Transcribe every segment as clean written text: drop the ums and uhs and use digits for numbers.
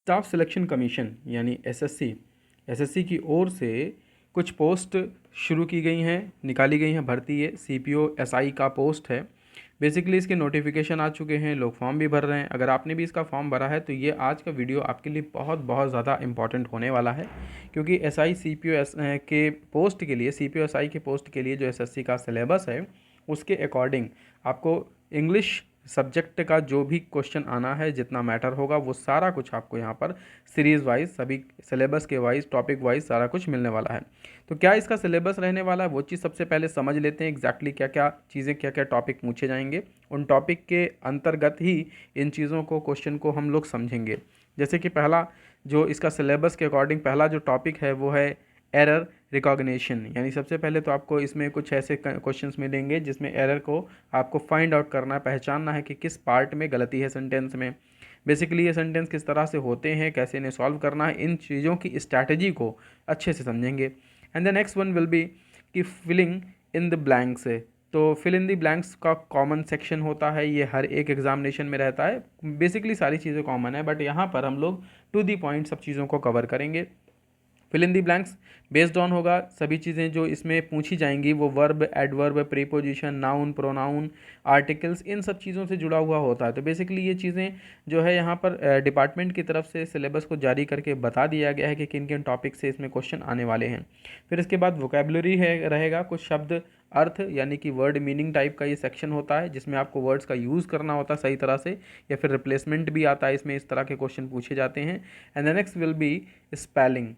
Staff selection commission यानी SSC की ओर से कुछ पोस्ट शुरू की गई हैं, निकाली गई हैं भर्ती है। सीपीओ एसआई का पोस्ट है। बेसिकली इसके नोटिफिकेशन आ चुके हैं, लोग फॉर्म भी भर रहे हैं। अगर आपने भी इसका फॉर्म भरा है तो ये आज का वीडियो आपके लिए बहुत बहुत ज़्यादा इंपॉर्टेंट होने वाला है, क्योंकि एसआई सीपीओ एस के पोस्ट के लिए, सीपीओ एसआई के पोस्ट के लिए जो एसएससी का सिलेबस है उसके अकॉर्डिंग आपको इंग्लिश सब्जेक्ट का जो भी क्वेश्चन आना है, जितना मैटर होगा वो सारा कुछ आपको यहाँ पर सीरीज़ वाइज, सभी सिलेबस के वाइज, टॉपिक वाइज सारा कुछ मिलने वाला है। तो क्या इसका सिलेबस रहने वाला है वो चीज़ सबसे पहले समझ लेते हैं। एग्जैक्टली क्या क्या चीज़ें, क्या क्या टॉपिक पूछे जाएंगे, उन टॉपिक के अंतर्गत ही इन चीज़ों को, क्वेश्चन को हम लोग समझेंगे। जैसे कि पहला जो इसका सिलेबस के अकॉर्डिंग पहला जो टॉपिक है वो है एरर रिकॉग्निशन। यानी सबसे पहले तो आपको इसमें कुछ ऐसे क्वेश्चंस मिलेंगे जिसमें एरर को आपको फाइंड आउट करना है, पहचानना है कि किस पार्ट में गलती है सेंटेंस में। बेसिकली ये सेंटेंस किस तरह से होते हैं, कैसे इन्हें सॉल्व करना है, इन चीज़ों की स्ट्रैटेजी को अच्छे से समझेंगे। And the next one will be कि फिलिंग इन द ब्लैंक्स है। तो फिल इन द ब्लैंक्स का कॉमन सेक्शन होता है, ये हर एक एग्जामिनेशन में रहता है। बेसिकली सारी चीज़ें कॉमन है, बट यहाँ पर हम लोग टू दी पॉइंट सब चीज़ों को कवर करेंगे। Fill in the blanks based on होगा, सभी चीज़ें जो इसमें पूछी जाएंगी वो verb, adverb, preposition, noun, pronoun, articles, इन सब चीज़ों से जुड़ा हुआ होता है। तो बेसिकली ये चीज़ें जो है यहाँ पर डिपार्टमेंट की तरफ से सिलेबस को जारी करके बता दिया गया है कि किन किन टॉपिक से इसमें क्वेश्चन आने वाले हैं। फिर इसके बाद वोकेबलरी है, रहेगा कुछ शब्द अर्थ यानी कि वर्ड मीनिंग टाइप का ये सेक्शन होता है, जिसमें आपको वर्ड्स का यूज़ करना होता है सही तरह से, या फिर रिप्लेसमेंट भी आता है इसमें, इस तरह के क्वेश्चन पूछे जाते हैं। And the next will be spelling.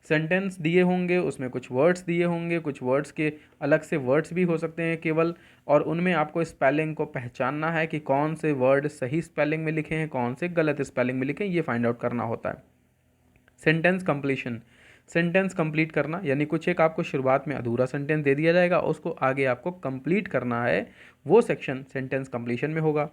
Sentence दिए होंगे, उसमें कुछ वर्ड्स दिए होंगे, कुछ वर्ड्स के अलग से वर्ड्स भी हो सकते हैं केवल, और उनमें आपको स्पेलिंग को पहचानना है कि कौन से वर्ड सही स्पेलिंग में लिखे हैं, कौन से गलत स्पेलिंग में लिखे हैं, ये फाइंड आउट करना होता है। सेंटेंस कंप्लीशन, सेंटेंस कंप्लीट करना, यानी कुछ एक आपको शुरुआत में अधूरा सेंटेंस दे दिया जाएगा, उसको आगे आपको कंप्लीट करना है, वो सेक्शन सेंटेंस कंप्लीशन में होगा।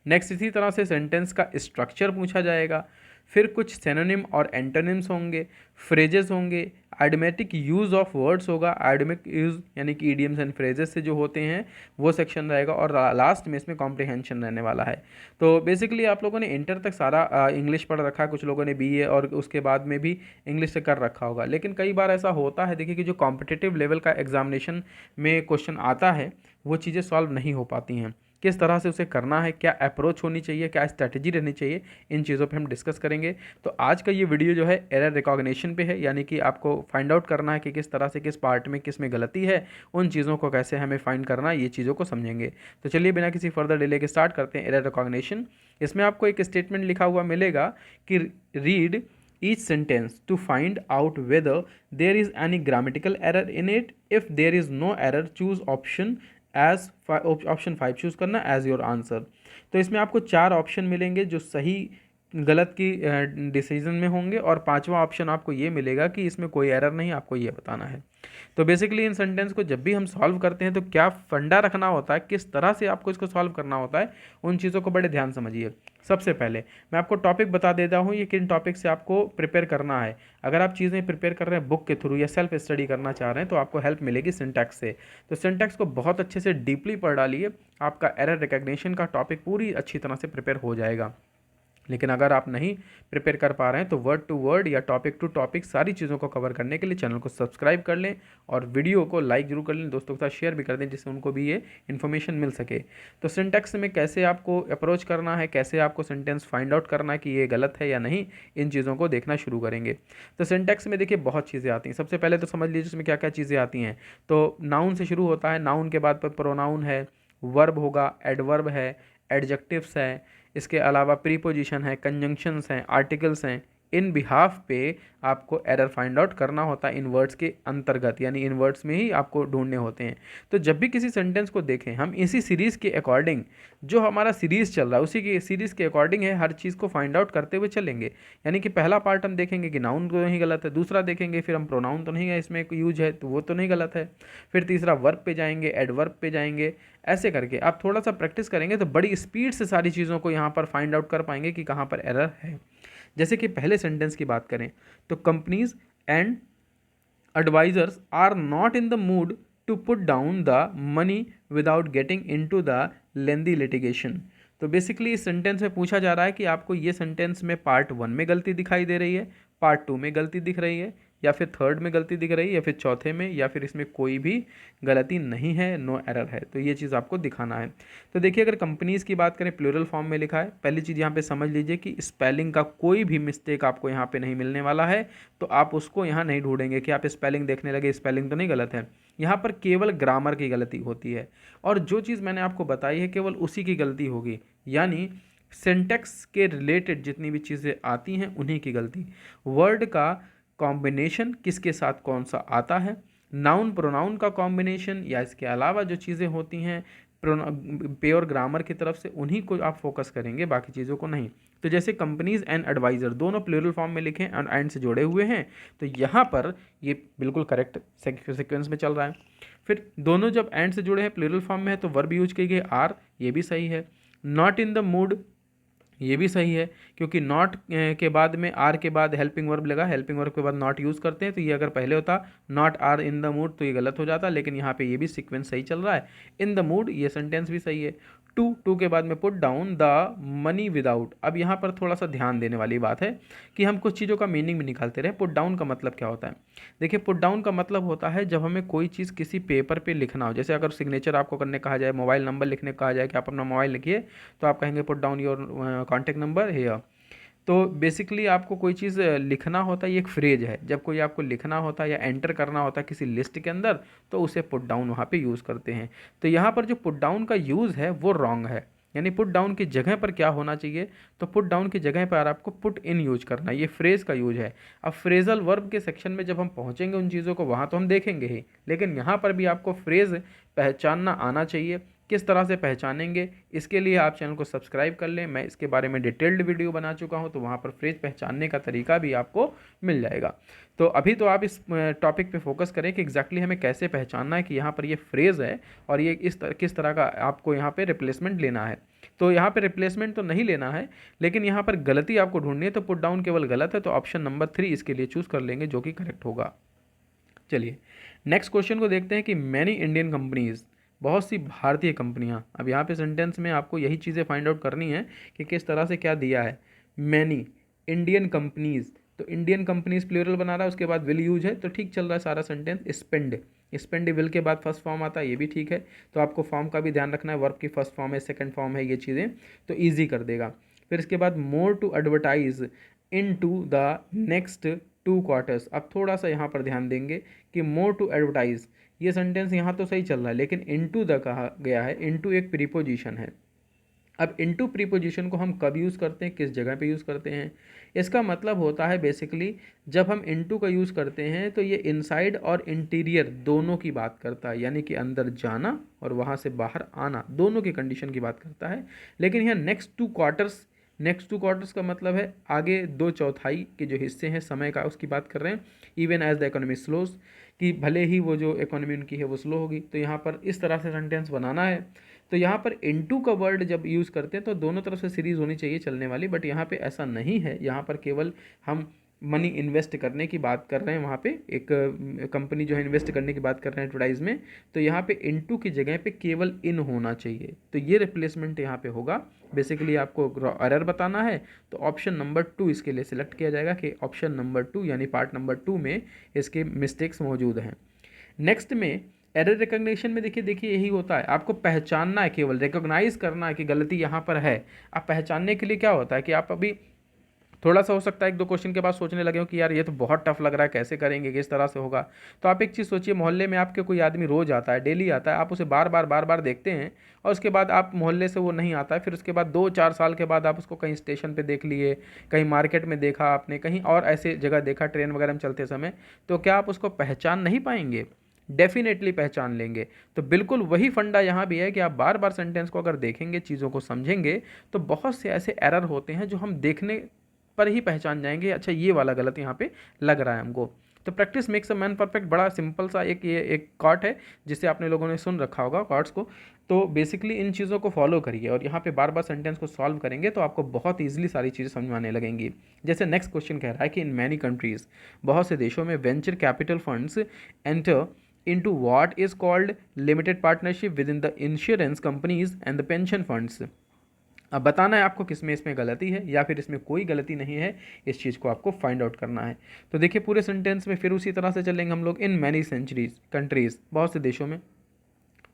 नेक्स्ट इसी तरह से सेंटेंस का स्ट्रक्चर पूछा जाएगा। फिर कुछ सिनोनिम और एंटोनिम्स होंगे, फ्रेजेस होंगे, आइडियोमेटिक यूज़ ऑफ वर्ड्स होगा, आइडियोमेटिक यूज़ यानी कि ईडियम्स एंड फ्रेजेस से जो होते हैं वो सेक्शन रहेगा, और लास्ट में इसमें कॉम्प्रिहेंशन रहने वाला है। तो बेसिकली आप लोगों ने इंटर तक सारा इंग्लिश पढ़ रखा है, कुछ लोगों ने बीए और उसके बाद में भी इंग्लिश से कर रखा होगा, लेकिन कई बार ऐसा होता है, देखिए कि जो कॉम्पिटिटिव लेवल का एग्जामिनेशन में क्वेश्चन आता है वो चीज़ें सॉल्व नहीं हो पाती हैं। किस तरह से उसे करना है, क्या अप्रोच होनी चाहिए, क्या स्ट्रैटेजी रहनी चाहिए, इन चीज़ों पे हम डिस्कस करेंगे। तो आज का ये वीडियो जो है एरर रिकॉग्निशन पे है, यानी कि आपको फाइंड आउट करना है कि किस तरह से, किस पार्ट में किस में गलती है, उन चीज़ों को कैसे हमें फाइंड करना है, ये चीज़ों को समझेंगे। तो चलिए बिना किसी फर्दर डिले के स्टार्ट करते हैं एरर रिकॉग्निशन। इसमें आपको एक स्टेटमेंट लिखा हुआ मिलेगा कि read each sentence to find out whether there is any grammatical error in it. If there is no error, choose option as option 5 choose करना एज योर आंसर। तो इसमें आपको 4 ऑप्शन मिलेंगे जो सही गलत की डिसीजन में होंगे, और 5वां ऑप्शन आपको ये मिलेगा कि इसमें कोई एरर नहीं, आपको ये बताना है। तो बेसिकली इन सेंटेंस को जब भी हम सॉल्व करते हैं तो क्या फंडा रखना होता है, किस तरह से आपको इसको सॉल्व करना होता है, उन चीज़ों को बड़े ध्यान समझिए। सबसे पहले मैं आपको टॉपिक बता देता हूँ, ये किन टॉपिक से आपको प्रिपेयर करना है। अगर आप चीज़ें प्रिपेयर कर रहे हैं बुक के थ्रू या सेल्फ स्टडी करना चाह रहे हैं तो आपको हेल्प मिलेगी सिंटैक्स से। तो सिंटैक्स को बहुत अच्छे से डीपली पढ़ डालिए, आपका एरर रिकग्निशन का टॉपिक पूरी अच्छी तरह से प्रिपेयर हो जाएगा। लेकिन अगर आप नहीं प्रिपेयर कर पा रहे हैं तो वर्ड टू वर्ड या टॉपिक टू टॉपिक सारी चीज़ों को कवर करने के लिए चैनल को सब्सक्राइब कर लें, और वीडियो को लाइक जरूर कर लें, दोस्तों के साथ शेयर भी कर दें जिससे उनको भी ये इन्फॉर्मेशन मिल सके। तो सिंटैक्स में कैसे आपको अप्रोच करना है, कैसे आपको सेंटेंस फाइंड आउट करना है कि ये गलत है या नहीं, इन चीज़ों को देखना शुरू करेंगे। तो सिंटैक्स में देखिए बहुत चीज़ें आती हैं। सबसे पहले तो समझ लीजिए इसमें क्या क्या चीज़ें आती हैं। तो नाउन से शुरू होता है, नाउन के बाद पर प्रोनाउन है, वर्ब होगा, एडवर्ब है, एडजेक्टिव्स है, इसके अलावा प्रीपोजिशन है, कंजंक्शंस हैं, आर्टिकल्स हैं। इन बिहाफ पे आपको एरर फाइंड आउट करना होता है इन वर्ड्स के अंतर्गत, यानी इन वर्ड्स में ही आपको ढूंढने होते हैं। तो जब भी किसी सेंटेंस को देखें हम इसी सीरीज़ के अकॉर्डिंग, जो हमारा सीरीज़ चल रहा है उसी की सीरीज़ के अकॉर्डिंग है, हर चीज़ को फाइंड आउट करते हुए चलेंगे। यानी कि पहला पार्ट हम देखेंगे कि नाउन तो नहीं गलत है, दूसरा देखेंगे फिर हम प्रोनाउन तो नहीं है इसमें यूज है तो वो तो नहीं गलत है, फिर तीसरा वर्ब पे जाएंगे, एडवर्ब पे जाएंगे। ऐसे करके आप थोड़ा सा प्रैक्टिस करेंगे तो बड़ी स्पीड से सारी चीज़ों को यहाँ पर फाइंड आउट कर पाएंगे कि कहाँ पर एरर है। जैसे कि पहले सेंटेंस की बात करें तो companies and advisers are not in the mood to put down the money without getting into the lengthy litigation. तो बेसिकली इस सेंटेंस में पूछा जा रहा है कि आपको ये सेंटेंस में पार्ट 1 में गलती दिखाई दे रही है, पार्ट 2 में गलती दिख रही है, या फिर थर्ड में गलती दिख रही है, या फिर चौथे में, या फिर इसमें कोई भी गलती नहीं है, नो एरर है। तो ये चीज़ आपको दिखाना है। तो देखिए, अगर कंपनीज़ की बात करें, प्लूरल फॉर्म में लिखा है। पहली चीज़ यहाँ पे समझ लीजिए कि स्पेलिंग का कोई भी मिस्टेक आपको यहाँ पे नहीं मिलने वाला है, तो आप उसको यहाँ नहीं ढूंढेंगे कि आप स्पेलिंग देखने लगे, स्पेलिंग तो नहीं गलत है। यहाँ पर केवल ग्रामर की गलती होती है, और जो चीज़ मैंने आपको बताई है केवल उसी की गलती होगी, यानी सिंटैक्स के रिलेटेड जितनी भी चीज़ें आती हैं उन्हीं की गलती। वर्ड का कॉम्बिनेशन किसके साथ कौन सा आता है, नाउन प्रोनाउन का कॉम्बिनेशन, या इसके अलावा जो चीज़ें होती हैं प्योर ग्रामर की तरफ से, उन्हीं को आप फोकस करेंगे, बाकी चीज़ों को नहीं। तो जैसे कंपनीज एंड एडवाइज़र दोनों प्लूरल फॉर्म में लिखे और एंड से जुड़े हुए हैं, तो यहाँ पर ये बिल्कुल करेक्ट सीक्वेंस में चल रहा है। फिर दोनों जब एंड से जुड़े हैं, प्लूरल फॉर्म में है, तो वर्ब यूज की गई आर, ये भी सही है। नॉट इन द मूड, ये भी सही है, क्योंकि नॉट के बाद में आर के बाद हेल्पिंग वर्ब लगा, हेल्पिंग वर्ब के बाद नॉट यूज़ करते हैं, तो ये अगर पहले होता not are in the mood तो ये गलत हो जाता, लेकिन यहाँ पे ये भी सीक्वेंस सही चल रहा है। इन द मूड, ये सेंटेंस भी सही है। टू के बाद में put down the money without. अब यहाँ पर थोड़ा सा ध्यान देने वाली बात है कि हम कुछ चीज़ों का मीनिंग भी निकालते रहे। पुट डाउन का मतलब क्या होता है? देखिए, पुट डाउन का मतलब होता है जब हमें कोई चीज़ किसी पेपर पे लिखना हो, जैसे अगर सिग्नेचर आपको करने कहा जाए, मोबाइल नंबर लिखने कहा जाए कि आप अपना मोबाइल लिखिए, तो आप कहेंगे put down your contact number here. तो बेसिकली आपको कोई चीज़ लिखना होता है, ये एक फ्रेज है। जब कोई आपको लिखना होता है या एंटर करना होता है किसी लिस्ट के अंदर, तो उसे पुट डाउन वहाँ पे यूज़ करते हैं। तो यहाँ पर जो पुट डाउन का यूज़ है वो रॉन्ग है, यानी पुट डाउन की जगह पर क्या होना चाहिए, तो पुट डाउन की जगह पर आपको पुट इन यूज करना है, ये फ्रेज का यूज है। अब फ्रेजल वर्ब के सेक्शन में जब हम पहुँचेंगे उन चीज़ों को, वहाँ तो हम देखेंगे ही, लेकिन यहाँ पर भी आपको फ्रेज पहचानना आना चाहिए। किस तरह से पहचानेंगे, इसके लिए आप चैनल को सब्सक्राइब कर लें, मैं इसके बारे में डिटेल्ड वीडियो बना चुका हूं, तो वहां पर फ्रेज पहचानने का तरीका भी आपको मिल जाएगा। तो अभी तो आप इस टॉपिक पे फोकस करें कि एग्जैक्टली हमें कैसे पहचानना है कि यहाँ पर ये फ्रेज़ है और ये किस तरह का आपको यहाँ पे रिप्लेसमेंट लेना है। तो यहाँ पे रिप्लेसमेंट तो नहीं लेना है, लेकिन यहाँ पर गलती आपको ढूंढनी है, तो पुट डाउन केवल गलत है, तो ऑप्शन नंबर 3 इसके लिए चूज़ कर लेंगे, जो कि करेक्ट होगा। चलिए नेक्स्ट क्वेश्चन को देखते हैं कि मैनी इंडियन कंपनीज, बहुत सी भारतीय कंपनियां। अब यहाँ पे सेंटेंस में आपको यही चीज़ें फाइंड आउट करनी है कि किस तरह से क्या दिया है। मैनी इंडियन कंपनीज, तो इंडियन कंपनीज प्लूरल बना रहा है, उसके बाद विल यूज है, तो ठीक चल रहा है सारा सेंटेंस। स्पेंड, स्पेंड विल के बाद फर्स्ट फॉर्म आता है, ये भी ठीक है। तो आपको फॉर्म का भी ध्यान रखना है, वर्ब की फर्स्ट फॉर्म है, सेकंड फॉर्म है, ये चीज़ें तो ईजी कर देगा। फिर इसके बाद more to advertise in to the next 2 quarters. अब थोड़ा सा यहाँ पर ध्यान देंगे कि मोर टू एडवर्टाइज, ये सेंटेंस यहाँ तो सही चल रहा है, लेकिन इनटू द कहा गया है। इनटू एक प्रीपोजिशन है। अब इनटू प्रीपोजिशन को हम कब यूज़ करते हैं, किस जगह पे यूज़ करते हैं? इसका मतलब होता है बेसिकली जब हम इनटू का यूज़ करते हैं तो ये इनसाइड और इंटीरियर दोनों की बात करता है, यानी कि अंदर जाना और वहाँ से बाहर आना, दोनों की कंडीशन की बात करता है। लेकिन यहाँ नेक्स्ट 2 क्वार्टर्स, नेक्स्ट 2 क्वार्टर्स का मतलब है आगे 2/4 के जो हिस्से हैं समय का, उसकी बात कर रहे हैं। Even as the economy slows, कि भले ही वो जो इकोनॉमी उनकी है वो स्लो होगी, तो यहाँ पर इस तरह से सेंटेंस बनाना है। तो यहाँ पर इनटू का वर्ड जब यूज़ करते हैं तो दोनों तरफ से सीरीज़ होनी चाहिए चलने वाली, बट यहाँ पे ऐसा नहीं है। यहाँ पर केवल हम मनी इन्वेस्ट करने की बात कर रहे हैं, वहाँ पे एक कंपनी जो है इन्वेस्ट करने की बात कर रहे हैं एडवर्टाइज में, तो यहाँ पे इनटू की जगह पे केवल इन होना चाहिए, तो ये रिप्लेसमेंट यहाँ पे होगा। बेसिकली आपको एरर बताना है, तो ऑप्शन नंबर 2 इसके लिए सिलेक्ट किया जाएगा कि ऑप्शन नंबर 2 यानी पार्ट नंबर 2 में इसके मिस्टेक्स मौजूद हैं। नेक्स्ट में एरर रिकग्निशन में देखिए यही होता है, आपको पहचानना है, केवल रिकॉग्नाइज करना है कि गलती यहाँ पर है। अब पहचानने के लिए क्या होता है कि आप अभी थोड़ा सा हो सकता है 1-2 क्वेश्चन के बाद सोचने लगे हो कि यार ये तो बहुत टफ लग रहा है, कैसे करेंगे, किस तरह से होगा। तो आप एक चीज़ सोचिए, मोहल्ले में आपके कोई आदमी रोज़ आता है, डेली आता है, आप उसे बार बार देखते हैं, और उसके बाद आप मोहल्ले से वो नहीं आता है, फिर उसके बाद 2-4 साल के बाद आप उसको कहीं स्टेशन पे देख लिए, कहीं मार्केट में देखा आपने, कहीं और ऐसे जगह देखा, ट्रेन वगैरह में चलते समय, तो क्या आप उसको पहचान नहीं पाएंगे? डेफिनेटली पहचान लेंगे। तो बिल्कुल वही फंडा यहाँ भी है कि आप बार बार सेंटेंस को अगर देखेंगे, चीज़ों को समझेंगे, तो बहुत से ऐसे एरर होते हैं जो हम देखने पर ही पहचान जाएंगे, अच्छा ये वाला गलत यहाँ पे लग रहा है हमको। तो practice makes a man perfect, बड़ा सिंपल सा एक कॉट है जिसे आपने लोगों ने सुन रखा होगा कॉट्स को। तो बेसिकली इन चीज़ों को फॉलो करिए और यहाँ पे बार बार सेंटेंस को सॉल्व करेंगे तो आपको बहुत ईजिली सारी चीज़ें समझ में आने लगेंगी। जैसे नेक्स्ट क्वेश्चन कह रहा है कि इन मैनी कंट्रीज़, बहुत से देशों में venture capital funds enter into what is called limited partnership within the insurance companies and the pension funds। अब बताना है आपको किस में इसमें गलती है या फिर इसमें कोई गलती नहीं है, इस चीज़ को आपको फाइंड आउट करना है। तो देखिए पूरे सेंटेंस में फिर उसी तरह से चलेंगे हम लोग। इन मैनी सेंचुरीज कंट्रीज, बहुत से देशों में,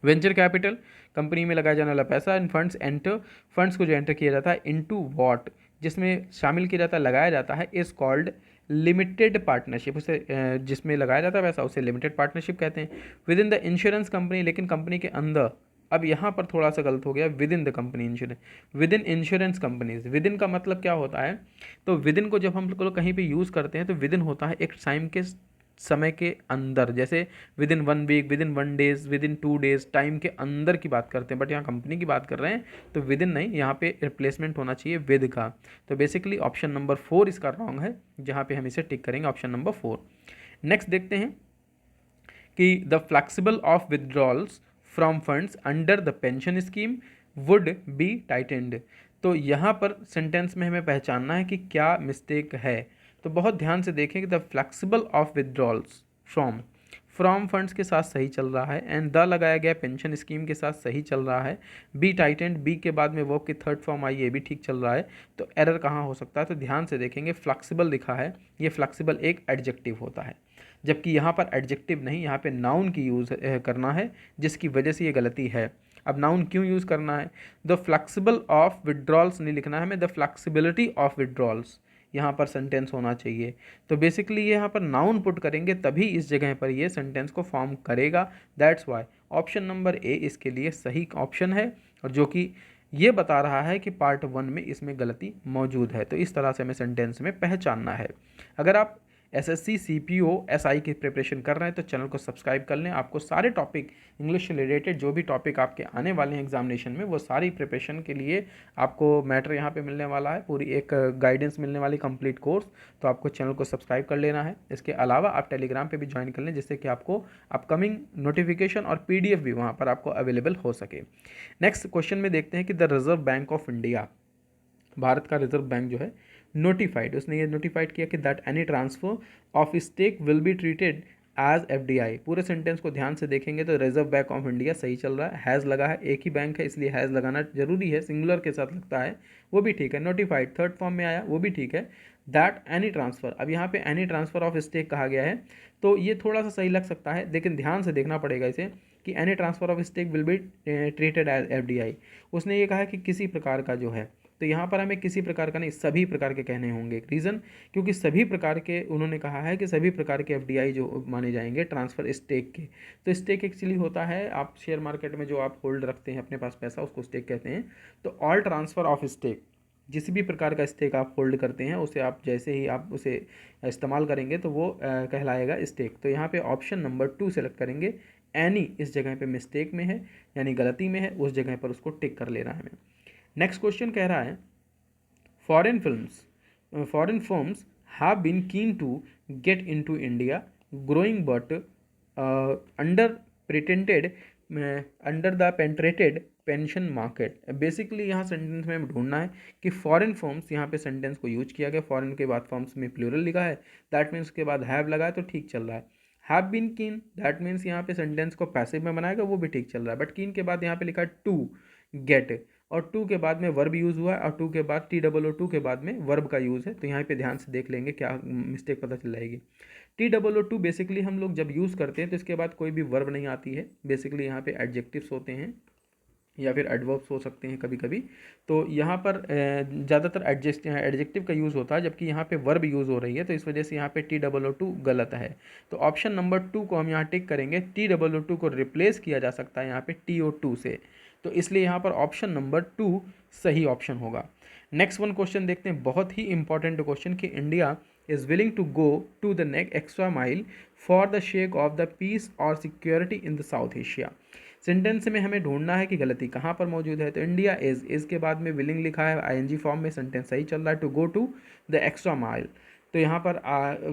वेंचर कैपिटल कंपनी में लगाया जाने वाला पैसा, इन फंड्स एंटर, फंड्स को जो एंटर किया जाता है इनटू व्हाट, जिसमें शामिल किया जाता है, लगाया जाता है, इज कॉल्ड लिमिटेड पार्टनरशिप, उसे जिसमें लगाया जाता है पैसा उसे लिमिटेड पार्टनरशिप कहते हैं। With in the insurance company, लेकिन कंपनी के अंदर, अब यहाँ पर थोड़ा सा गलत हो गया, with in the company insurance, with in insurance companies, with in का मतलब क्या होता है, तो विद इन को जब हम लोग कहीं पे यूज़ करते हैं तो विद इन होता है एक टाइम के समय के अंदर, जैसे within 1 week, within 1 days, within 2 days, time के अंदर की बात करते हैं। बट यहाँ कंपनी की बात कर रहे हैं तो विद इन नहीं, यहाँ पे रिप्लेसमेंट होना चाहिए विद का। तो बेसिकली ऑप्शन नंबर 4 इसका रॉन्ग है, जहाँ पे हम इसे टिक करेंगे ऑप्शन नंबर 4। नेक्स्ट देखते हैं कि the flexible of withdrawals from funds under the pension scheme would be tightened. तो यहाँ पर सेंटेंस में हमें पहचानना है कि क्या मिस्टेक है। तो बहुत ध्यान से देखें कि the flexible of withdrawals from, from funds के साथ सही चल रहा है, एंड द लगाया गया पेंशन स्कीम के साथ सही चल रहा है, बी टाइटेंड, बी के बाद में वर्ब की थर्ड फॉर्म आई, ये भी ठीक चल रहा है। तो एरर कहाँ हो सकता है, तो ध्यान से देखेंगे, फ्लेक्सिबल लिखा है, ये फ्लेक्सिबल एक एडजेक्टिव होता है, जबकि यहाँ पर एडजेक्टिव नहीं, यहाँ पे नाउन की यूज़ करना है, जिसकी वजह से ये गलती है। अब नाउन क्यों यूज़ करना है, द फ्लेक्सिबल ऑफ विड्रॉल्स नहीं लिखना है हमें, द फ्लेक्सिबिलिटी ऑफ विड्रॉल्स यहाँ पर सेंटेंस होना चाहिए। तो बेसिकली ये यहाँ पर नाउन पुट करेंगे तभी इस जगह पर ये सेंटेंस को फॉर्म करेगा। That's why option number A इसके लिए सही ऑप्शन है, और जो कि ये बता रहा है कि पार्ट 1 में इसमें गलती मौजूद है। तो इस तरह से हमें सेंटेंस में पहचानना है। अगर आप एसएससी सीपीओ एसआई की प्रिपरेशन कर रहे हैं तो चैनल को सब्सक्राइब कर लें। आपको सारे टॉपिक इंग्लिश से रिलेटेड जो भी टॉपिक आपके आने वाले हैं एग्जामिनेशन में, वो सारी प्रिपरेशन के लिए आपको मैटर यहाँ पे मिलने वाला है, पूरी एक गाइडेंस मिलने वाली कंप्लीट कोर्स। तो आपको चैनल को सब्सक्राइब कर लेना है। इसके अलावा आप टेलीग्राम पे भी ज्वाइन कर लें, जिससे कि आपको अपकमिंग नोटिफिकेशन और PDF भी वहाँ पर आपको अवेलेबल हो सके। नेक्स्ट क्वेश्चन में देखते हैं कि the reserve bank of India, Bharat का रिजर्व बैंक जो है, नोटिफाइड, उसने ये नोटिफाइड किया कि that any transfer of stake will be treated as FDI। पूरे सेंटेंस को ध्यान से देखेंगे तो रिजर्व बैंक ऑफ इंडिया सही चल रहा है, हैज़ लगा है, एक ही बैंक है इसलिए हैज़ लगाना जरूरी है, सिंगुलर के साथ लगता है वो भी ठीक है। नोटिफाइड थर्ड फॉर्म में आया वो भी ठीक है। दैट एनी ट्रांसफ़र, अब यहाँ पे एनी ट्रांसफ़र ऑफ स्टेक कहा गया है, तो ये थोड़ा सा सही लग सकता है, लेकिन ध्यान से देखना पड़ेगा इसे कि any transfer of stake will be treated as FDI। उसने ये कहा कि किसी प्रकार का जो है, तो यहाँ पर हमें किसी प्रकार का नहीं, सभी प्रकार के कहने होंगे। रीज़न, क्योंकि सभी प्रकार के, उन्होंने कहा है कि सभी प्रकार के FDI जो माने जाएंगे ट्रांसफ़र स्टेक के। तो स्टेक एक्चुअली होता है, आप शेयर मार्केट में जो आप होल्ड रखते हैं अपने पास पैसा, उसको स्टेक कहते हैं। तो ऑल ट्रांसफ़र ऑफ स्टेक, जिस भी प्रकार का स्टेक आप होल्ड करते हैं उसे आप जैसे ही आप उसे इस्तेमाल करेंगे तो वो कहलाएगा स्टेक। तो यहाँ पे ऑप्शन नंबर 2 सेलेक्ट करेंगे। एनी इस जगह पे मिस्टेक में है, यानी गलती में है, उस जगह पर उसको टिक कर लेना है हमें। नेक्स्ट क्वेश्चन कह रहा है foreign firms have been keen to get into India growing but under pretended under the penetrated pension market. Basically यहाँ सेंटेंस में हमें ढूंढना है कि फॉरेन फर्म्स, यहाँ पे सेंटेंस को यूज किया गया, फॉरेन के बाद फर्म्स में प्लूरल लिखा है, दैट मीन्स के बाद हैव लगा है तो ठीक चल रहा है। हैव बीन कीन, दैट मीन्स यहाँ पे सेंटेंस को पैसिव में बनाएगा, वो भी ठीक चल रहा है। बट कीन के बाद यहाँ पे लिखा है टू गेट, और टू के बाद में वर्ब यूज़ हुआ है, और टू के बाद TOO के बाद में वर्ब का यूज़ है। तो यहाँ पे ध्यान से देख लेंगे, क्या मिस्टेक पता चल जाएगी। TOO बेसिकली हम लोग जब यूज़ करते हैं तो इसके बाद कोई भी वर्ब नहीं आती है। बेसिकली यहाँ पे एडजेक्टिव्स होते हैं या फिर एडवर्ब्स हो सकते हैं कभी कभी। तो यहाँ पर ज़्यादातर एडजेक्टिव का यूज़ होता है, जबकि यहाँ पे वर्ब यूज़ हो रही है, तो इस वजह से यहाँ पे TOO गलत है। तो ऑप्शन नंबर 2 को हम यहाँ टिक करेंगे। TOO को रिप्लेस किया जा सकता है यहाँ पे TO2 से, तो इसलिए यहाँ पर ऑप्शन नंबर 2 सही ऑप्शन होगा। नेक्स्ट वन क्वेश्चन देखते हैं, बहुत ही इंपॉर्टेंट क्वेश्चन कि India is willing to go to the next extra mile for the sake of the peace और security in the south Asia. Sentence में हमें ढूंढना है कि गलती कहाँ पर मौजूद है। तो इंडिया इज़ के बाद में विलिंग लिखा है, ING फॉर्म में, सेंटेंस सही चल रहा है। To go to the extra mile, तो यहाँ पर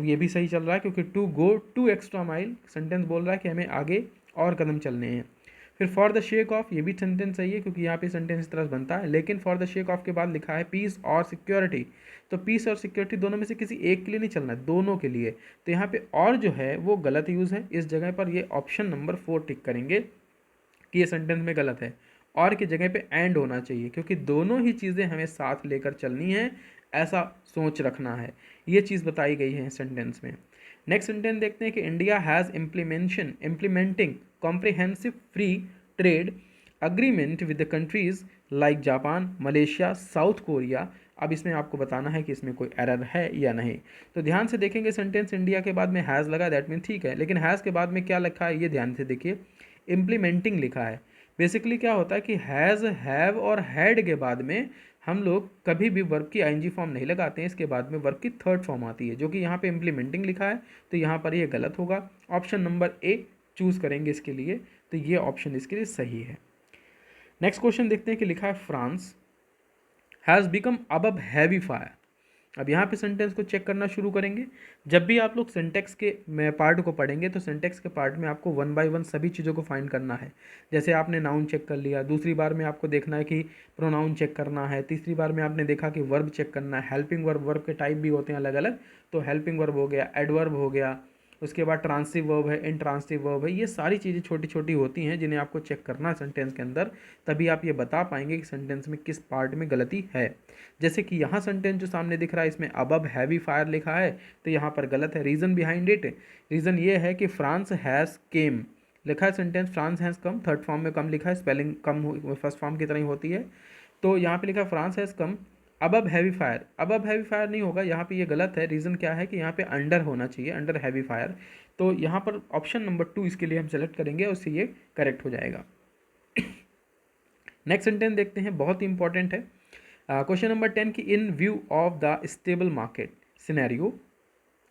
ये भी सही चल रहा है, क्योंकि to go to extra mile sentence बोल रहा है कि हमें आगे और कदम चलने हैं। फिर फॉर द शेक ऑफ, ये भी सेंटेंस सही है, क्योंकि यहाँ पे सेंटेंस इस तरह से बनता है। लेकिन फॉर द शेक ऑफ के बाद लिखा है पीस और सिक्योरिटी, तो पीस और सिक्योरिटी दोनों में से किसी एक के लिए नहीं चलना है, दोनों के लिए। तो यहाँ पे और जो है वो गलत यूज़ है, इस जगह पर ये ऑप्शन नंबर 4 टिक करेंगे कि ये सेंटेंस में गलत है। और की जगह पे एंड होना चाहिए, क्योंकि दोनों ही चीज़ें हमें साथ लेकर चलनी है, ऐसा सोच रखना है। ये चीज़ बताई गई है सेंटेंस में। नेक्स्ट सेंटेंस देखते हैं कि India has implementing comprehensive free trade agreement with the countries like Japan, Malaysia, south Korea. अब इसमें आपको बताना है कि इसमें कोई एरर है या नहीं। तो ध्यान से देखेंगे, सेंटेंस इंडिया के बाद में हैज़ लगा, दैट मीन ठीक है, लेकिन हैज़ के बाद में क्या लिखा है ये ध्यान से देखिए, इम्प्लीमेंटिंग लिखा है। बेसिकली क्या होता है कि हैज़, हैव और हैड के बाद में हम लोग कभी भी वर्ब की आईएनजी फॉर्म नहीं लगाते हैं, इसके बाद में वर्ब की थर्ड फॉर्म आती है, जो कि यहाँ पे इम्प्लीमेंटिंग लिखा है, तो यहाँ पर ये गलत होगा। ऑप्शन नंबर ए चूज़ करेंगे इसके लिए, तो ये ऑप्शन इसके लिए सही है। नेक्स्ट क्वेश्चन देखते हैं कि लिखा है France has become above heavy fire. अब यहाँ पे सेंटेंस को चेक करना शुरू करेंगे। जब भी आप लोग सिंटेक्स के पार्ट को पढ़ेंगे तो सिंटेक्स के पार्ट में आपको वन बाय वन सभी चीज़ों को फाइंड करना है। जैसे आपने नाउन चेक कर लिया, दूसरी बार में आपको देखना है कि प्रोनाउन चेक करना है, तीसरी बार में आपने देखा कि वर्ब चेक करना है, हेल्पिंग वर्ब, वर्ब के टाइप भी होते हैं अलग अलग, तो हेल्पिंग वर्ब हो गया, एडवर्ब हो गया, उसके बाद ट्रांसिटिव वर्ब है, इनट्रांसिटिव वर्ब है। ये सारी चीज़ें छोटी छोटी होती हैं जिन्हें आपको चेक करना है सेंटेंस के अंदर, तभी आप ये बता पाएंगे कि सेंटेंस में किस पार्ट में गलती है। जैसे कि यहाँ सेंटेंस जो सामने दिख रहा है इसमें अबव हैवी फायर लिखा है, तो यहाँ पर गलत है। रीज़न बिहाइंड इट, रीज़न ये है कि फ्रांस हैज़ केम लिखा है sentence, France has come, third form में कम लिखा है, स्पेलिंग कम फर्स्ट फॉर्म की तरह ही होती है, तो यहाँ पे लिखा है France has come above heavy fire. Above heavy fire नहीं होगा, यहाँ पे ये गलत है। रीज़न क्या है कि यहाँ पे अंडर होना चाहिए, अंडर हैवी फायर। तो यहाँ पर ऑप्शन नंबर 2 इसके लिए हम सेलेक्ट करेंगे, उससे ये करेक्ट हो जाएगा। नेक्स्ट सेंटेंस देखते हैं, बहुत ही इंपॉर्टेंट है। क्वेश्चन नंबर 10 की in view of the stable market scenario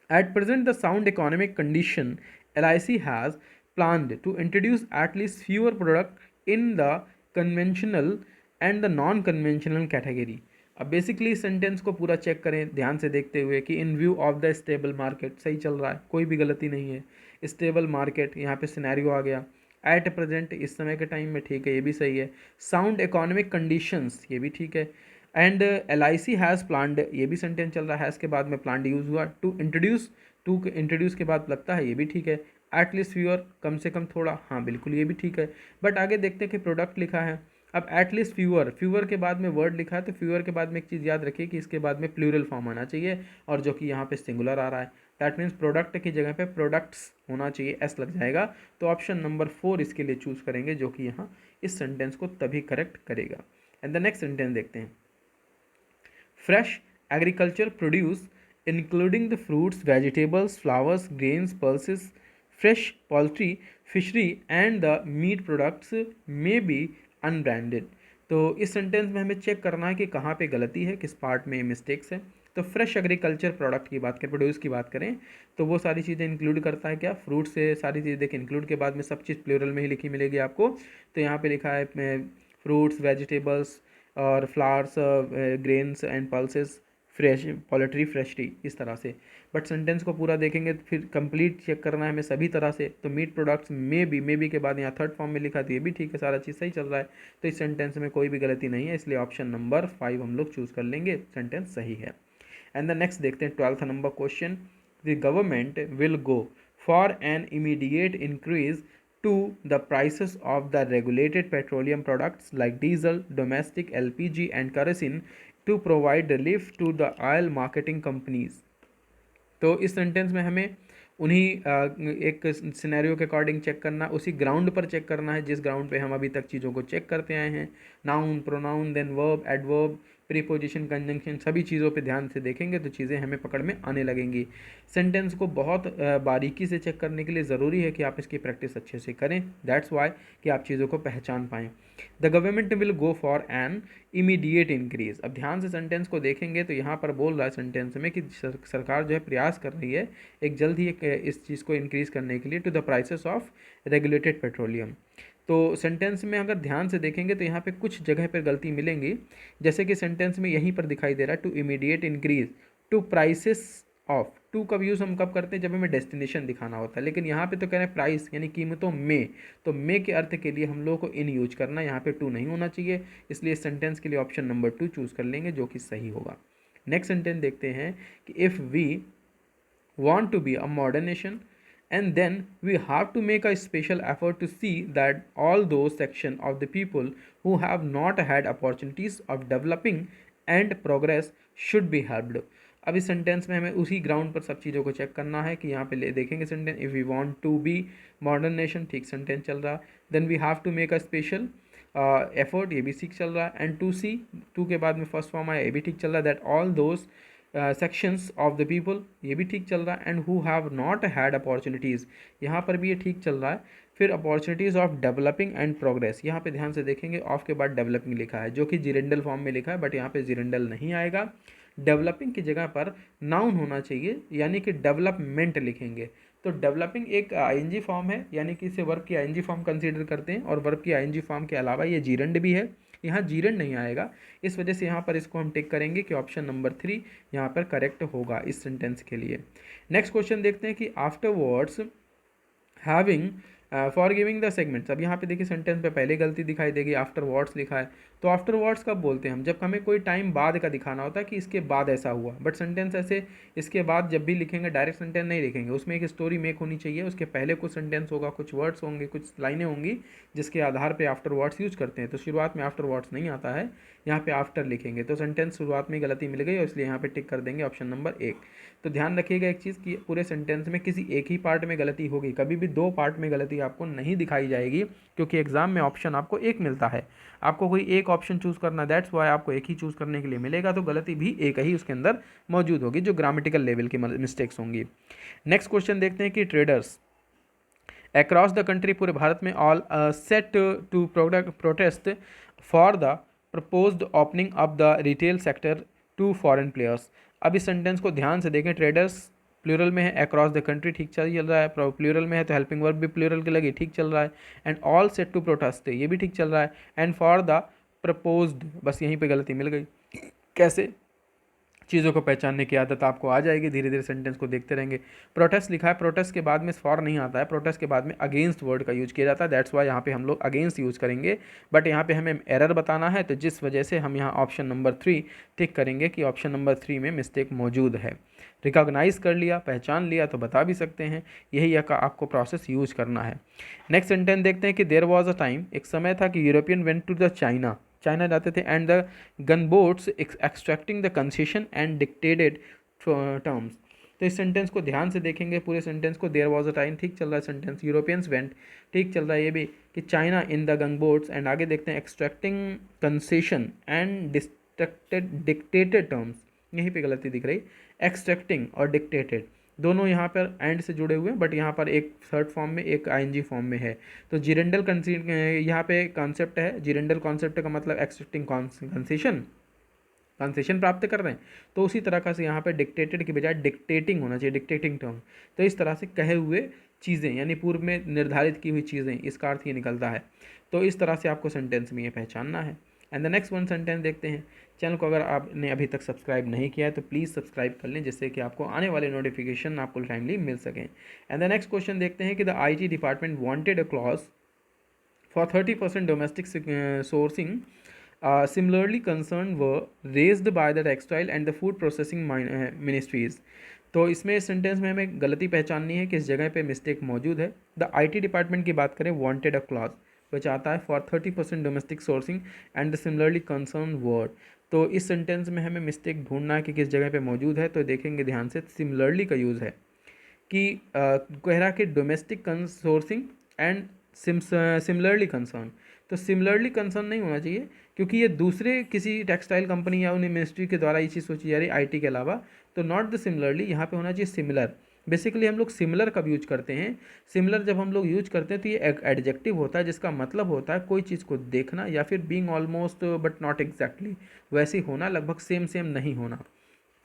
at present the sound economic condition LIC has planned to introduce at least fewer product in the conventional and the non conventional category. अब basically sentence को पूरा check करें ध्यान से देखते हुए कि in view of the stable market सही चल रहा है, कोई भी गलती नहीं है। स्टेबल मार्केट यहाँ पे सिनेरियो आ गया, एट प्रेजेंट इस समय के टाइम में ठीक है, ये भी सही है। साउंड इकोनॉमिक कंडीशंस ये भी ठीक है। एंड LIC हैज़ प्लान्ड, ये भी सेंटेंस चल रहा है, हैज़ के बाद में प्लान्ड यूज़ हुआ। टू इंट्रोड्यूस के बाद लगता है ये भी ठीक है। एटलीस्ट फ्यूअर कम से कम थोड़ा, हाँ बिल्कुल ये भी ठीक है। बट आगे देखते हैं कि प्रोडक्ट लिखा है, अब एटलीस्ट फ्यूअर के बाद में वर्ड लिखा है, तो फ्यूअर के बाद में एक चीज़ याद रखिए कि इसके बाद में प्लूरल फॉर्म आना चाहिए, और जो कि यहाँ पे सिंगुलर आ रहा है, दैट मीन्स प्रोडक्ट की जगह पे प्रोडक्ट्स होना चाहिए, एस लग जाएगा। तो ऑप्शन नंबर 4 इसके लिए चूज़ करेंगे, जो कि यहाँ इस सेंटेंस को तभी करेक्ट करेगा। एंड द नेक्स्ट सेंटेंस देखते हैं, fresh agriculture produce including the fruits, vegetables, flowers, grains, pulses, fresh poultry, fishery and the meat products may be unbranded. तो इस सेंटेंस में हमें चेक करना है कि कहाँ पे गलती है, किस पार्ट में मिस्टेक्स है। तो फ्रेश एग्रीकल्चर प्रोडक्ट की बात करें, प्रोड्यूस की बात करें, तो वो सारी चीज़ें इंक्लूड करता है क्या, फ्रूट से सारी चीज़ें देखिए इंक्लूड के बाद में सब चीज़ प्लूरल में ही लिखी मिलेगी आपको। तो यहाँ पे लिखा है फ्रूट्स, वेजिटेबल्स और flowers, grains and pulses, fresh poultry, freshly, इस तरह से। बट सेंटेंस को पूरा देखेंगे तो फिर कंप्लीट चेक करना है हमें सभी तरह से। तो मीट प्रोडक्ट्स मे बी के बाद यहाँ थर्ड फॉर्म में लिखा, तो ये भी ठीक है, सारा चीज़ सही चल रहा है। तो इस सेंटेंस में कोई भी गलती नहीं है, इसलिए ऑप्शन नंबर 5 हम लोग चूज़ कर लेंगे, सेंटेंस सही है। एंड द नेक्स्ट देखते हैं 12th number question, the government will go for an immediate increase to the prices of the regulated petroleum products like diesel, domestic LPG and kerosene to provide relief to the oil marketing companies। तो इस sentence में हमें उन्हीं एक scenario के according check करना, उसी ground पर चेक करना है जिस ग्राउंड पे हम अभी तक चीज़ों को चेक करते आए हैं। Noun, pronoun, then verb, adverb, preposition, conjunction, सभी चीज़ों पे ध्यान से देखेंगे तो चीज़ें हमें पकड़ में आने लगेंगी। सेंटेंस को बहुत बारीकी से चेक करने के लिए ज़रूरी है कि आप इसकी प्रैक्टिस अच्छे से करें, दैट्स वाई कि आप चीज़ों को पहचान पाएँ। The government will go for an immediate increase. अब ध्यान से सेंटेंस को देखेंगे तो यहाँ पर बोल रहा है सेंटेंस में कि सरकार जो है प्रयास कर रही है एक जल्द ही इस चीज़ को इंक्रीज़ करने के लिए, to the prices of regulated petroleum. तो सेंटेंस में अगर ध्यान से देखेंगे तो यहाँ पे कुछ जगह पर गलती मिलेंगी, जैसे कि सेंटेंस में यहीं पर दिखाई दे रहा है to immediate increase to prices of. To का यूज़ हम कब करते हैं, जब हमें डेस्टिनेशन दिखाना होता है, लेकिन यहाँ पे तो कह रहे हैं प्राइस यानी कीमतों में, तो में के अर्थ के लिए हम लोगों को इन यूज करना, यहाँ पे टू नहीं होना चाहिए, इसलिए सेंटेंस के लिए ऑप्शन नंबर 2 चूज़ कर लेंगे, जो कि सही होगा। नेक्स्ट सेंटेंस देखते हैं कि if we want to be a modern nation and then we have to make a special effort to see that all those section of the people who have not had opportunities of developing and progress should be helped. अब इस sentence में हमें उसी ground पर सब चीज़ों को check करना है कि यहाँ पे ले देखेंगे sentence, if we want to be modern nation, ठीक सेंटेंस चल रहा है, then we have to make a special effort, ये भी ठीक चल रहा है, एंड टू सी, टू के बाद में फर्स्ट फॉर्म आया, ये भी ठीक चल रहा है, that all those sections of the people, ये भी ठीक चल रहा है, and who have not had opportunities, यहाँ पर भी ये ठीक चल रहा है। फिर opportunities of developing and progress, यहाँ पे ध्यान से देखेंगे ऑफ के बाद डेवलपिंग लिखा है जो कि जिरेंडल फॉर्म में लिखा है, बट यहाँ पे जिरेंडल नहीं आएगा, डेवलपिंग की जगह पर नाउन होना चाहिए, यानी कि डेवलपमेंट लिखेंगे। तो डेवलपिंग एक आईएनजी फॉर्म है, यानी कि इसे वर्ब की आईएनजी फॉर्म कंसीडर करते हैं, और वर्ब की आईएनजी फॉर्म के अलावा ये जीरंड भी है, यहाँ जीरंड नहीं आएगा, इस वजह से यहाँ पर इसको हम टिक करेंगे कि ऑप्शन नंबर 3 यहाँ पर करेक्ट होगा इस सेंटेंस के लिए। नेक्स्ट क्वेश्चन देखते हैं कि afterwards having for giving the segments. अब यहाँ पे देखिए सेंटेंस पे पहले गलती दिखाई देगी, आफ्टर वर्ड्स लिखा है, तो आफ्टर वर्ड्स कब बोलते हैं हम, जब हमें कोई टाइम बाद का दिखाना होता है कि इसके बाद ऐसा हुआ, बट सेंटेंस ऐसे इसके बाद जब भी लिखेंगे डायरेक्ट सेंटेंस नहीं लिखेंगे, उसमें एक स्टोरी मेक होनी चाहिए, उसके पहले कुछ सेंटेंस होगा, कुछ वर्ड्स होंगे, कुछ लाइनें होंगी जिसके आधार पर आफ्टर वर्ड्स यूज करते हैं। तो शुरुआत में आफ्टर वर्ड्स नहीं आता है, यहाँ पे आफ्टर लिखेंगे, तो सेंटेंस शुरुआत में गलती मिल गई और इसलिए यहाँ पे टिक कर देंगे ऑप्शन नंबर 1। तो ध्यान रखिएगा एक चीज़ कि पूरे सेंटेंस में किसी एक ही पार्ट में गलती होगी, कभी भी दो पार्ट में गलती आपको नहीं दिखाई जाएगी, क्योंकि एग्जाम में ऑप्शन आपको एक मिलता है, आपको कोई एक ऑप्शन चूज़ करना, दैट्स वाई आपको एक ही चूज़ करने के लिए मिलेगा, तो गलती भी एक ही उसके अंदर मौजूद होगी जो ग्रामेटिकल लेवल की मिस्टेक्स होंगी। नेक्स्ट क्वेश्चन देखते हैं कि ट्रेडर्स अक्रॉस द कंट्री, पूरे भारत में, all set to protest for the proposed opening of the retail sector to foreign players. अब इस सेंटेंस को ध्यान से देखें, ट्रेडर्स प्लूरल में है, अक्रॉस द कंट्री ठीक चल रहा है, प्लूरल में है तो हेल्पिंग वर्ब भी प्लूरल की लगी, ठीक चल रहा है, and all set to protest ये भी ठीक चल रहा है, एंड फॉर द प्रपोज्ड, बस यहीं पे गलती मिल गई। कैसे, चीज़ों को पहचानने की आदत आपको आ जाएगी, धीरे धीरे सेंटेंस को देखते रहेंगे। प्रोटेस्ट लिखा है, प्रोटेस्ट के बाद में फॉर नहीं आता है, प्रोटेस्ट के बाद में अगेंस्ट वर्ड का यूज किया जाता है, दैट्स वाई यहाँ पे हम लोग अगेंस्ट यूज़ करेंगे, बट यहाँ पे हमें एरर बताना है, तो जिस वजह से हम यहाँ ऑप्शन नंबर 3 टिक करेंगे कि ऑप्शन नंबर 3 में मिस्टेक मौजूद है। रिकॉग्नाइज कर लिया, पहचान लिया तो बता भी सकते हैं, यही आपको प्रोसेस यूज करना है। नेक्स्ट सेंटेंस देखते हैं कि देयर वॉज अ टाइम, एक समय था कि European went to the China, China जाते थे, and the gun boats extracting the concession and dictated terms. तो इस सेंटेंस को ध्यान से देखेंगे, पूरे सेंटेंस को, देयर वॉज अ टाइम ठीक चल रहा है सेंटेंस, यूरोपियंस वेंट ठीक चल रहा है ये भी, कि China in the gun boats, and आगे देखते हैं extracting concession and dictated terms, यहीं पे गलती दिख रही, एक्सट्रैक्टिंग और डिक्टेटेड दोनों यहाँ पर एंड से जुड़े हुए हैं, बट यहाँ पर एक थर्ड फॉर्म में एक आईएनजी फॉर्म में है, तो जिरेंडल यहाँ पे कॉन्सेप्ट है, जिरेंडल कॉन्सेप्ट का मतलब एक्सट्रैक्टिंग कंसेशन प्राप्त कर रहे हैं, तो उसी तरह का से यहाँ पे डिक्टेटेड की बजाय डिक्टेटिंग होना चाहिए, डिक्टेटिंग टर्म, तो इस तरह से कहे हुए चीज़ें, यानी पूर्व में निर्धारित की हुई चीज़ें, इसका अर्थ ये निकलता है, तो इस तरह से आपको सेंटेंस में ये पहचानना है। And the next one sentence देखते हैं। चैनल को अगर आपने अभी तक सब्सक्राइब नहीं किया है तो प्लीज़ सब्सक्राइब कर लें, जिससे कि आपको आने वाले नोटिफिकेशन आपको टाइमली मिल सकें। एंड द नेक्स्ट क्वेश्चन देखते हैं कि the IT department wanted a clause for 30% domestic sourcing. Similarly, concerns were raised by the textile and the food processing ministries. तो इसमें इस सेंटेंस में हमें गलती पहचाननी है, किस जगह पे मिस्टेक मौजूद है। द आईटी डिपार्टमेंट की बात करें, वांटेड अ क्लॉज, वो चाहता है for 30% domestic sourcing and the similarly concern word. तो इस सेंटेंस में हमें मिस्टेक ढूंढना है कि किस जगह पे मौजूद है, तो देखेंगे ध्यान से, सिमिलरली का यूज़ है कि कह रहा कि domestic sourcing and similarly concern, तो सिमिलरली कंसर्न नहीं होना चाहिए, क्योंकि ये दूसरे किसी टेक्सटाइल कंपनी या उन्हें मिनिस्ट्री के द्वारा ये चीज़ सोची जा रही है आईटी के अलावा, तो नॉट द सिमिलरली, यहाँ पे होना चाहिए सिमिलर। बेसिकली हम लोग सिमिलर कब यूज करते हैं, सिमिलर जब हम लोग यूज करते हैं तो ये एक एडजेक्टिव होता है जिसका मतलब होता है कोई चीज़ को देखना, या फिर being almost but not exactly, वैसे होना, लगभग सेम सेम नहीं होना,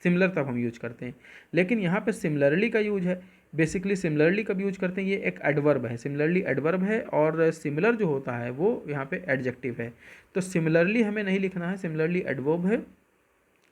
सिमिलर तब हम यूज करते हैं। लेकिन यहाँ पे सिमिलरली का यूज है। बेसिकली सिमिलरली कब यूज करते हैं, ये एक एडवर्ब है, सिमिलरली एडवर्ब है, और सिमिलर जो होता है वो यहाँ पे एडजेक्टिव है। तो सिमिलरली हमें नहीं लिखना है, सिमिलरली एडवर्ब है,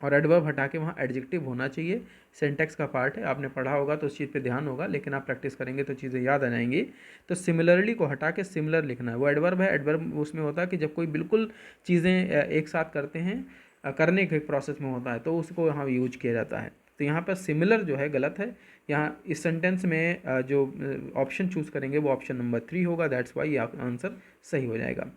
और एडवर्ब हटा के वहाँ एडजेक्टिव होना चाहिए। सिंटैक्स का पार्ट है, आपने पढ़ा होगा तो उस चीज़ पे ध्यान होगा, लेकिन आप प्रैक्टिस करेंगे तो चीज़ें याद आ जाएंगी। तो सिमिलरली को हटा के सिमिलर लिखना है, वो एडवर्ब है। एडवर्ब उसमें होता है कि जब कोई बिल्कुल चीज़ें एक साथ करते हैं, करने के प्रोसेस में होता है, तो उसको यहाँ यूज किया जाता है। तो यहाँ पर सिमिलर जो है गलत है। यहाँ इस सेंटेंस में जो ऑप्शन चूज़ करेंगे वो ऑप्शन नंबर 3 होगा, दैट्स वाई ये आंसर सही हो जाएगा।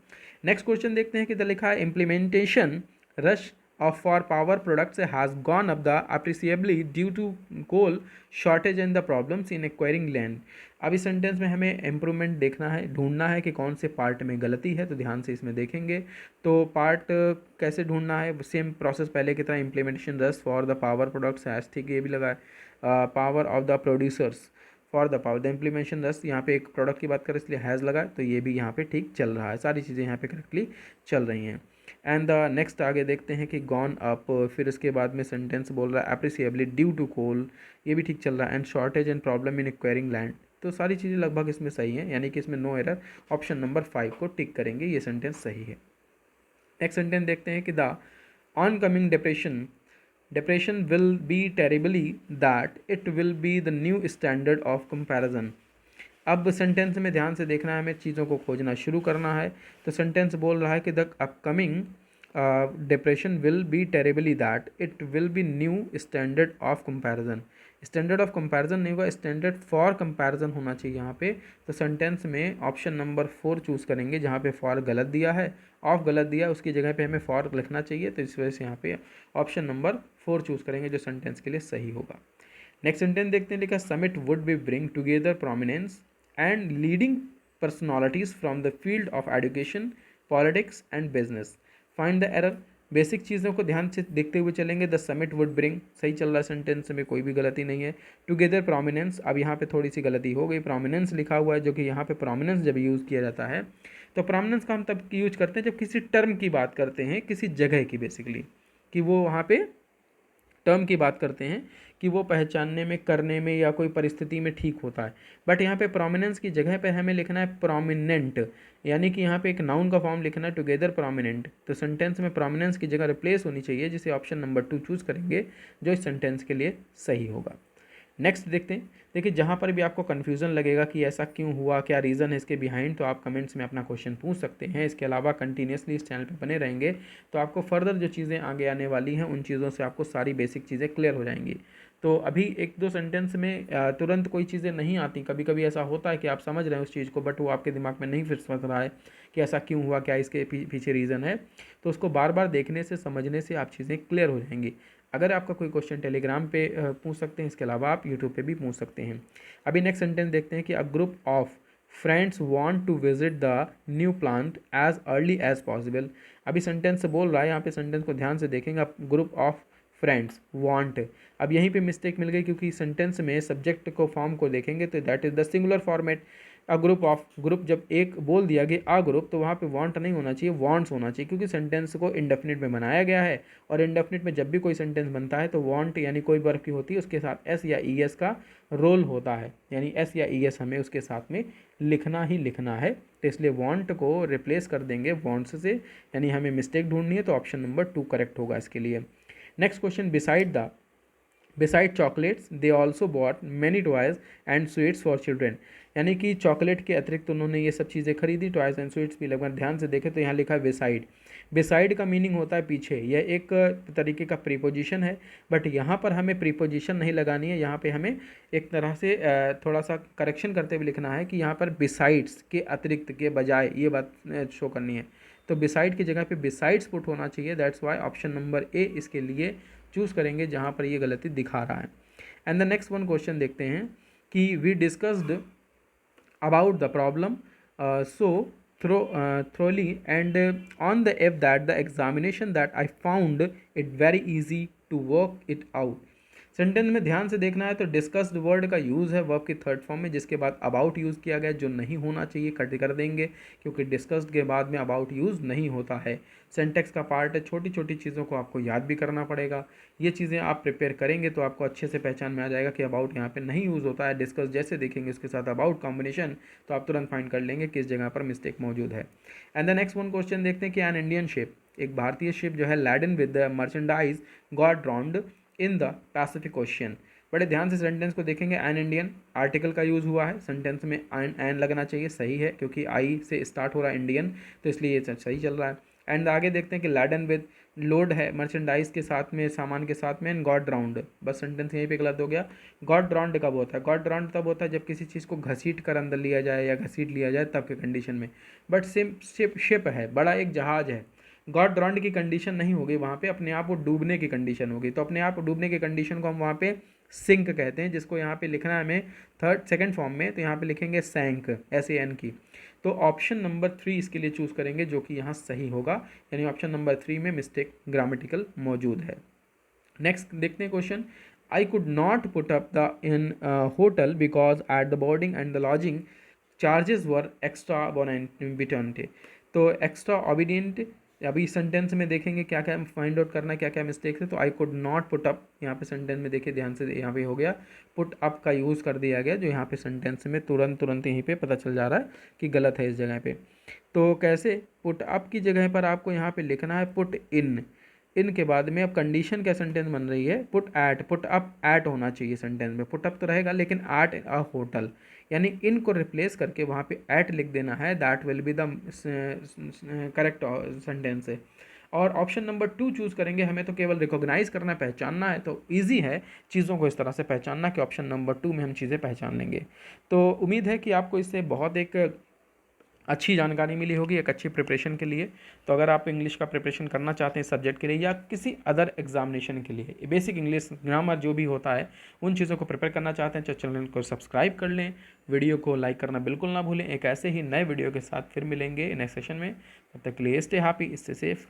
नेक्स्ट क्वेश्चन देखते हैं कि द लिखा है implementation rush of for power products has gone up the appreciably due to coal shortage and the problems in acquiring land। अब इस सेंटेंस में हमें इम्प्रूवमेंट देखना है, ढूंढना है कि कौन से पार्ट में गलती है, तो ध्यान से इसमें देखेंगे। तो पार्ट कैसे ढूंढना है, सेम प्रोसेस पहले की तरह इम्प्लीमेंटेशन रस for the power products has, ठीक ये भी लगा है, power of the producers for the power the implementation रस, यहाँ पे एक प्रोडक्ट की बात करें इसलिए हैज़ लगा, तो ये भी यहाँ पे ठीक चल रहा है, सारी चीज़ें यहाँ पे करेक्टली चल रही हैं। एंड द नेक्स्ट आगे देखते हैं कि गॉन अप, फिर इसके बाद में सेंटेंस बोल रहा है अप्रिसिएबली ड्यू टू कोल, ये भी ठीक चल रहा है। And shortage and problem in acquiring land, तो सारी चीज़ें लगभग इसमें सही हैं, यानी कि इसमें नो एरर, ऑप्शन नंबर 5 को टिक करेंगे, ये सेंटेंस सही है। नेक्स्ट सेंटेंस देखते हैं कि the on coming depression will be terribly that it will be the new standard of comparison. अब सेंटेंस में ध्यान से देखना है, हमें चीज़ों को खोजना शुरू करना है। तो सेंटेंस बोल रहा है कि the upcoming depression will be terribly that it will be new standard of comparison. Standard of comparison नहीं होगा, स्टैंडर्ड फॉर कंपैरिजन होना चाहिए यहाँ पे। तो सेंटेंस में ऑप्शन नंबर 4 चूज़ करेंगे, जहाँ पे फॉर गलत दिया है, ऑफ गलत दिया है, उसकी जगह पे हमें फॉर लिखना चाहिए, तो इस वजह से यहाँ पे ऑप्शन नंबर 4 चूज़ करेंगे, जो सेंटेंस के लिए सही होगा। नेक्स्ट सेंटेंस देखते हैं, लिखा summit would be bring together prominence and leading personalities from the field of education, politics and business. Find the error। Basic चीज़ों को ध्यान से देखते हुए चलेंगे। द समिट वुड ब्रिंग सही चल रहा है, सेंटेंस में कोई भी गलती नहीं है। टुगेदर प्रोमिनेंस, अब यहाँ पे थोड़ी सी गलती हो गई, प्रोमिनेंस लिखा हुआ है, जो कि यहाँ पे प्रोमिनेंस जब यूज़ किया जाता है तो प्रोमिनेंस का हम तब यूज करते हैं जब किसी टर्म की बात करते हैं, किसी जगह की, बेसिकली कि वो वहाँ पे टर्म की बात करते हैं कि वो पहचानने में, करने में या कोई परिस्थिति में ठीक होता है। बट यहाँ पे प्रोमिनेंस की जगह पे हमें लिखना है प्रोमिनेंट, यानी कि यहाँ पे एक नाउन का फॉर्म लिखना है टुगेदर प्रोमिनेंट। तो सेंटेंस में प्रोमिनेंस की जगह रिप्लेस होनी चाहिए, जिसे ऑप्शन नंबर 2 चूज़ करेंगे, जो इस सेंटेंस के लिए सही होगा। नेक्स्ट देखते हैं, देखिए जहाँ पर भी आपको कन्फ्यूज़न लगेगा कि ऐसा क्यों हुआ, क्या रीज़न है इसके बिहाइंड, तो आप कमेंट्स में अपना क्वेश्चन पूछ सकते हैं। इसके अलावा कंटिन्यूसली इस चैनल पे बने रहेंगे तो आपको फर्दर जो चीज़ें आगे आने वाली हैं उन चीज़ों से आपको सारी बेसिक चीज़ें क्लियर हो जाएंगी। तो अभी एक दो सेंटेंस में तुरंत कोई चीज़ें नहीं आती, कभी कभी ऐसा होता है कि आप समझ रहे हैं उस चीज़ को, बट वो आपके दिमाग में नहीं फिर समझ रहा है कि ऐसा क्यों हुआ, क्या इसके पीछे रीज़न है। तो उसको बार बार देखने से, समझने से आप चीज़ें क्लियर हो जाएंगी। अगर आपका कोई क्वेश्चन टेलीग्राम पे पूछ सकते हैं, इसके अलावा आप यूट्यूब पे भी पूछ सकते हैं। अभी नेक्स्ट सेंटेंस देखते हैं कि a group of friends want to visit the new plant as early as possible. अभी सेंटेंस बोल रहा है, यहाँ पे सेंटेंस को ध्यान से देखेंगे, ग्रुप ऑफ फ्रेंड्स वांट, अब यहीं पे मिस्टेक मिल गई क्योंकि सेंटेंस में सब्जेक्ट को फॉर्म को देखेंगे तो that is the singular format. A group of, group जब एक बोल दिया गया अ ग्रुप, तो वहाँ पे वांट नहीं होना चाहिए, वांट्स होना चाहिए, क्योंकि सेंटेंस को इंडेफिनिट में बनाया गया है। और इंडेफिनिट में जब भी कोई सेंटेंस बनता है तो वांट यानी कोई वर्ब की होती है, उसके साथ एस या ई एस का रोल होता है, यानी एस या ई एस हमें उसके साथ में लिखना ही लिखना है। तो इसलिए वांट को रिप्लेस कर देंगे वांट्स से, यानी हमें मिस्टेक ढूंढनी है, तो ऑप्शन नंबर 2 करेक्ट होगा इसके लिए। Next question, beside chocolates they also bought many toys and sweets for children. यानी कि चॉकलेट के अतिरिक्त उन्होंने ये सब चीज़ें खरीदी, टॉयज़ एंड स्वीट्स भी लगभग। ध्यान से देखें तो यहाँ लिखा है बिसाइड। बिसाइड का मीनिंग होता है पीछे, यह एक तरीके का प्रीपोजिशन है, बट यहाँ पर हमें प्रीपोजिशन नहीं लगानी है, यहाँ पे हमें एक तरह से थोड़ा सा करेक्शन करते हुए लिखना है कि यहाँ पर बिसाइड्स के अतिरिक्त के बजाय ये बात शो करनी है। तो बिसाइड की जगह पे बिसाइड्स पुट होना चाहिए, that's why option number A इसके लिए चूज़ करेंगे, जहाँ पर ये गलती दिखा रहा है। And the next one question देखते हैं कि we discussed about the problem so thoroughly and on the if that the examination that I found it very easy to work it out। Sentence में ध्यान से देखना है तो डिस्कस्ड वर्ड का यूज़ है वर्ब की थर्ड फॉर्म में, जिसके बाद अबाउट यूज़ किया गया, जो नहीं होना चाहिए कट कर देंगे, क्योंकि डिस्कस्ड के बाद में अबाउट यूज़ नहीं होता है। सेंटेक्स का पार्ट है, छोटी छोटी चीज़ों को आपको याद भी करना पड़ेगा। ये चीज़ें आप प्रिपेयर करेंगे तो आपको अच्छे से पहचान में आ जाएगा कि अबाउट यहाँ पे नहीं यूज़ होता है। डिस्कस जैसे देखेंगे उसके साथ अबाउट कॉम्बिनेशन, तो आप तुरंत फाइंड कर लेंगे किस जगह पर मिस्टेक मौजूद है। And the next one question देखते हैं कि एन इंडियन शिप, एक भारतीय शिप जो है laden with the merchandise got ड्रॉन्ड in the Pacific ocean. बड़े ध्यान से सेंटेंस को देखेंगे, एन इंडियन आर्टिकल का यूज़ हुआ है, सेंटेंस में एन लगना चाहिए, सही है, क्योंकि आई से स्टार्ट हो रहा है इंडियन, तो इसलिए ये सही चल रहा है। एंड आगे देखते हैं कि लैडन विद लोड है मर्चेंडाइज के साथ में, सामान के साथ में, एंड गॉट ड्राउंड। बस सेंटेंस यहीं पे गलत हो गया। गॉट ड्राउंड कब होता है? गॉट ड्राउंड तब होता है जब किसी चीज़ को घसीट कर अंदर लिया जाए या घसीट लिया जाए, तब के कंडीशन में। बट शिप है, बड़ा एक जहाज है, गॉड ड्राउंड की कंडीशन नहीं होगी वहाँ पे, अपने आप वो डूबने की कंडीशन होगी। तो अपने आप डूबने की कंडीशन को हम वहाँ पे सिंक कहते हैं, जिसको यहाँ पे लिखना है हमें सेकंड फॉर्म में, तो यहाँ पे लिखेंगे सैंक, SAN की। तो ऑप्शन नंबर 3 इसके लिए चूज़ करेंगे, जो कि यहाँ सही होगा, यानी ऑप्शन नंबर 3 में मिस्टेक ग्रामेटिकल मौजूद है। नेक्स्ट देखते हैं question. I could not put up the in hotel because at the boarding and the lodging charges were extra obedient. तो एक्स्ट्रा ऑबिडेंट, अभी सेंटेंस में देखेंगे क्या क्या फाइंड आउट करना है, क्या क्या मिस्टेक्स है। तो I could not put up, यहाँ पे सेंटेंस में देखिए ध्यान से, यहाँ पे हो गया पुट अप का यूज़ कर दिया गया, जो यहाँ पे सेंटेंस में तुरंत यहीं पे पता चल जा रहा है कि गलत है इस जगह पे। तो कैसे? पुट अप की जगह पर आपको यहाँ पे लिखना है पुट इन। इन के बाद में अब कंडीशन क्या सेंटेंस बन रही है? Put at, put up at होना चाहिए सेंटेंस में, पुट अप तो रहेगा लेकिन एट अ होटल, यानी इन को रिप्लेस करके वहाँ पे एट लिख देना है, that will be the correct sentence है। और ऑप्शन नंबर 2 चूज़ करेंगे, हमें तो केवल रिकॉग्नाइज करना, पहचानना है, तो इजी है चीज़ों को इस तरह से पहचानना कि ऑप्शन नंबर 2 में हम चीज़ें पहचान लेंगे। तो उम्मीद है कि आपको इससे बहुत एक अच्छी जानकारी मिली होगी एक अच्छी प्रिपरेशन के लिए। तो अगर आप इंग्लिश का प्रिपरेशन करना चाहते हैं सब्जेक्ट के लिए या किसी अदर एग्जामिनेशन के लिए, बेसिक इंग्लिश ग्रामर जो भी होता है उन चीज़ों को प्रिपेयर करना चाहते हैं, तो चैनल को सब्सक्राइब कर लें, वीडियो को लाइक करना बिल्कुल ना भूलें। एक ऐसे ही नए वीडियो के साथ फिर मिलेंगे नेक्स्ट सेशन में, तब तक के लिए स्टे हैप्पी, स्टे सेफ।